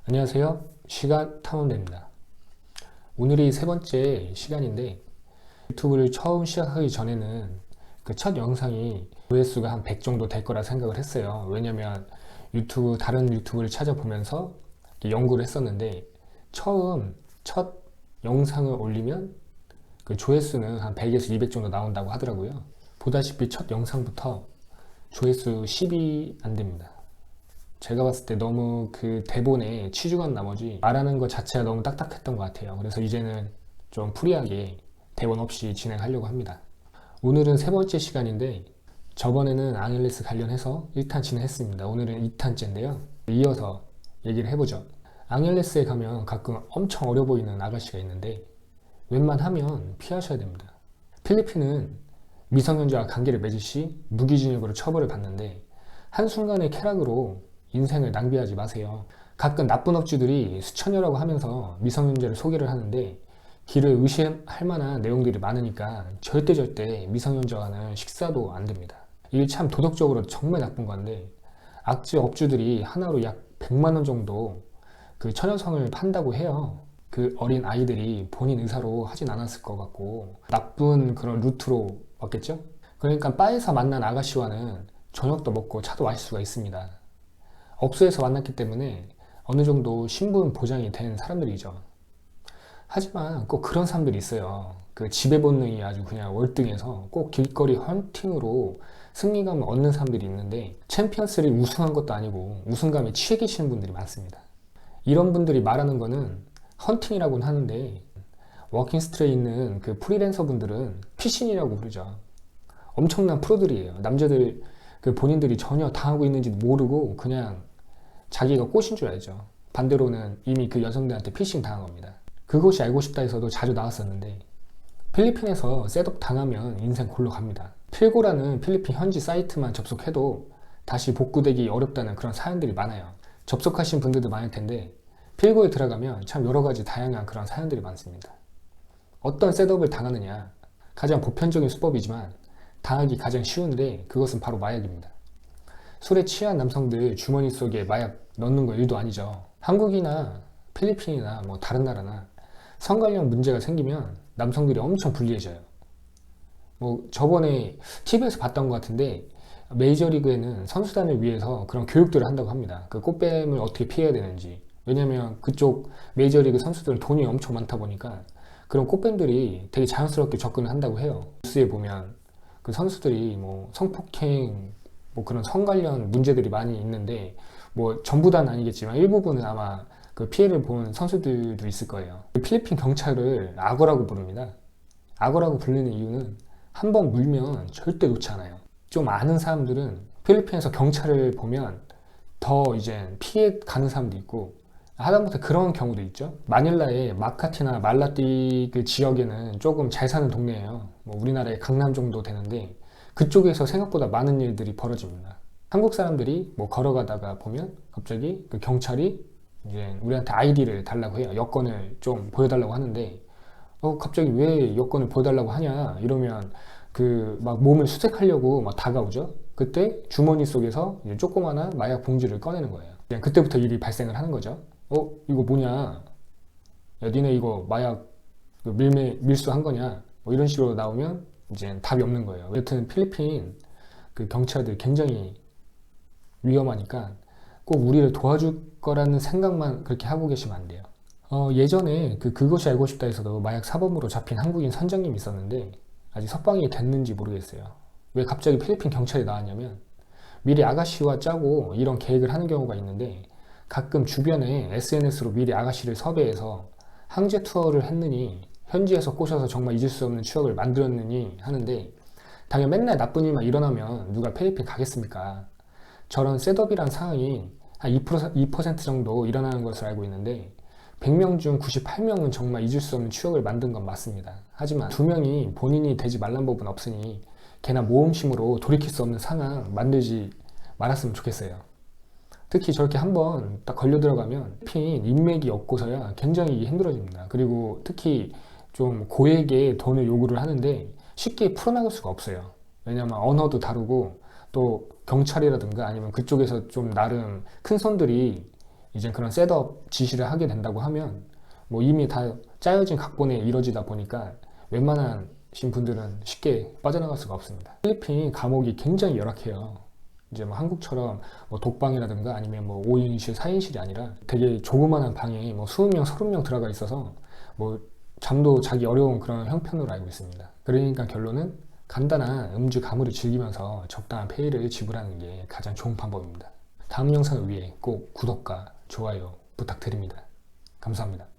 안녕하세요. 시간 탐험대입니다. 오늘이 세 번째 시간인데 유튜브를 처음 시작하기 전에는 그 첫 영상이 조회수가 한 100 정도 될 거라 생각을 했어요. 왜냐면 다른 유튜브를 찾아보면서 연구를 했었는데 첫 영상을 올리면 그 조회수는 한 100에서 200 정도 나온다고 하더라고요. 보다시피 첫 영상부터 조회수 10이 안 됩니다. 제가 봤을 때 너무 그 대본에 치중한 나머지 말하는 것 자체가 너무 딱딱했던 것 같아요. 그래서 이제는 좀 프리하게 대본 없이 진행하려고 합니다. 오늘은 세 번째 시간인데 저번에는 앙헬레스 관련해서 1탄 진행했습니다. 오늘은 2탄째인데요. 이어서 얘기를 해보죠. 앙헬레스에 가면 가끔 엄청 어려 보이는 아가씨가 있는데 웬만하면 피하셔야 됩니다. 필리핀은 미성년자와 관계를 맺을 시 무기징역으로 처벌을 받는데 한순간의 쾌락으로 인생을 낭비하지 마세요. 가끔 나쁜 업주들이 수천여라고 하면서 미성년자를 소개를 하는데 길을 의심할 만한 내용들이 많으니까 절대 미성년자와는 식사도 안 됩니다. 이게 참 도덕적으로 정말 나쁜 건데 악질 업주들이 하나로 약 100만 원 정도 그 처녀성을 판다고 해요. 그 어린 아이들이 본인 의사로 하진 않았을 것 같고 나쁜 그런 루트로 왔겠죠? 그러니까 바에서 만난 아가씨와는 저녁도 먹고 차도 마실 수가 있습니다. 업소에서 만났기 때문에 어느 정도 신분 보장이 된 사람들이죠. 하지만 꼭 그런 사람들이 있어요. 그 지배 본능이 아주 그냥 월등해서 꼭 길거리 헌팅으로 승리감을 얻는 사람들이 있는데 챔피언스를 우승한 것도 아니고 우승감에 취해 계시는 분들이 많습니다. 이런 분들이 말하는 거는 헌팅이라고는 하는데 워킹스트리트에 있는 그 프리랜서 분들은 피신이라고 부르죠. 엄청난 프로들이에요. 남자들 그 본인들이 전혀 당하고 있는지도 모르고 그냥 자기가 꽃인 줄 알죠. 반대로는 이미 그 여성들한테 피싱 당한 겁니다. 그것이 알고 싶다에서도 자주 나왔었는데 필리핀에서 셋업 당하면 인생 골로 갑니다. 필고라는 필리핀 현지 사이트만 접속해도 다시 복구되기 어렵다는 그런 사연들이 많아요. 접속하신 분들도 많을 텐데 필고에 들어가면 참 여러 가지 다양한 그런 사연들이 많습니다. 어떤 셋업을 당하느냐, 가장 보편적인 수법이지만 당하기 가장 쉬운데 그것은 바로 마약입니다. 술에 취한 남성들 주머니 속에 마약 넣는 거 일도 아니죠. 한국이나 필리핀이나 뭐 다른 나라나 성관련 문제가 생기면 남성들이 엄청 불리해져요. 뭐 저번에 TV에서 봤던 것 같은데 메이저리그에는 선수단을 위해서 그런 교육들을 한다고 합니다. 그 꽃뱀을 어떻게 피해야 되는지. 왜냐면 그쪽 메이저리그 선수들은 돈이 엄청 많다 보니까 그런 꽃뱀들이 되게 자연스럽게 접근을 한다고 해요. 뉴스에 보면 그 선수들이 뭐 성폭행, 뭐 그런 성 관련 문제들이 많이 있는데 뭐 전부 다는 아니겠지만 일부분은 아마 그 피해를 본 선수들도 있을 거예요. 필리핀 경찰을 악어라고 부릅니다. 악어라고 부르는 이유는 한 번 물면 절대 놓지 않아요. 좀 아는 사람들은 필리핀에서 경찰을 보면 더 이제 피해 가는 사람도 있고 하다못해 그런 경우도 있죠. 마닐라의 마카티나 말라띠 그 지역에는 조금 잘 사는 동네예요. 뭐 우리나라의 강남 정도 되는데 그쪽에서 생각보다 많은 일들이 벌어집니다. 한국 사람들이 뭐 걸어가다가 보면 갑자기 그 경찰이 이제 우리한테 아이디를 달라고 해요. 여권을 좀 보여달라고 하는데 갑자기 왜 여권을 보여달라고 하냐 이러면 그 막 몸을 수색하려고 막 다가오죠. 그때 주머니 속에서 이제 조그마한 마약 봉지를 꺼내는 거예요. 그냥 그때부터 일이 발생을 하는 거죠. 이거 뭐냐? 야, 니네 이거 마약 밀수한 거냐? 뭐 이런 식으로 나오면 이제 답이 없는 거예요. 여튼 필리핀 그 경찰들 굉장히 위험하니까 꼭 우리를 도와줄 거라는 생각만 그렇게 하고 계시면 안 돼요. 예전에 그것이 알고 싶다에서도 마약 사범으로 잡힌 한국인 선장님이 있었는데 아직 석방이 됐는지 모르겠어요. 왜 갑자기 필리핀 경찰이 나왔냐면 미리 아가씨와 짜고 이런 계획을 하는 경우가 있는데 가끔 주변에 SNS로 미리 아가씨를 섭외해서 항제 투어를 했느니 현지에서 꼬셔서 정말 잊을 수 없는 추억을 만들었느니 하는데 당연 맨날 나쁜 일만 일어나면 누가 필리핀 가겠습니까? 저런 셋업이란 상황이 한 2% 정도 일어나는 것을 알고 있는데 100명 중 98명은 정말 잊을 수 없는 추억을 만든 건 맞습니다. 하지만 2명이 본인이 되지 말란 법은 없으니 걔나 모험심으로 돌이킬 수 없는 상황 만들지 말았으면 좋겠어요. 특히 저렇게 한번 딱 걸려 들어가면 필리핀 인맥이 없고서야 굉장히 힘들어집니다. 그리고 특히 좀 고액의 돈을 요구를 하는데 쉽게 풀어나갈 수가 없어요. 왜냐면 언어도 다르고 또 경찰이라든가 아니면 그쪽에서 좀 나름 큰 손들이 이제 그런 셋업 지시를 하게 된다고 하면 뭐 이미 다 짜여진 각본에 이루어지다 보니까 웬만한 분들은 쉽게 빠져나갈 수가 없습니다. 필리핀 감옥이 굉장히 열악해요. 이제 뭐 한국처럼 뭐 독방이라든가 아니면 뭐 5인실, 4인실이 아니라 되게 조그마한 방에 뭐 20명, 30명 들어가 있어서 뭐 잠도 자기 어려운 그런 형편으로 알고 있습니다. 그러니까 결론은 간단한 음주 가무를 즐기면서 적당한 페이를 지불하는 게 가장 좋은 방법입니다. 다음 영상을 위해 꼭 구독과 좋아요 부탁드립니다. 감사합니다.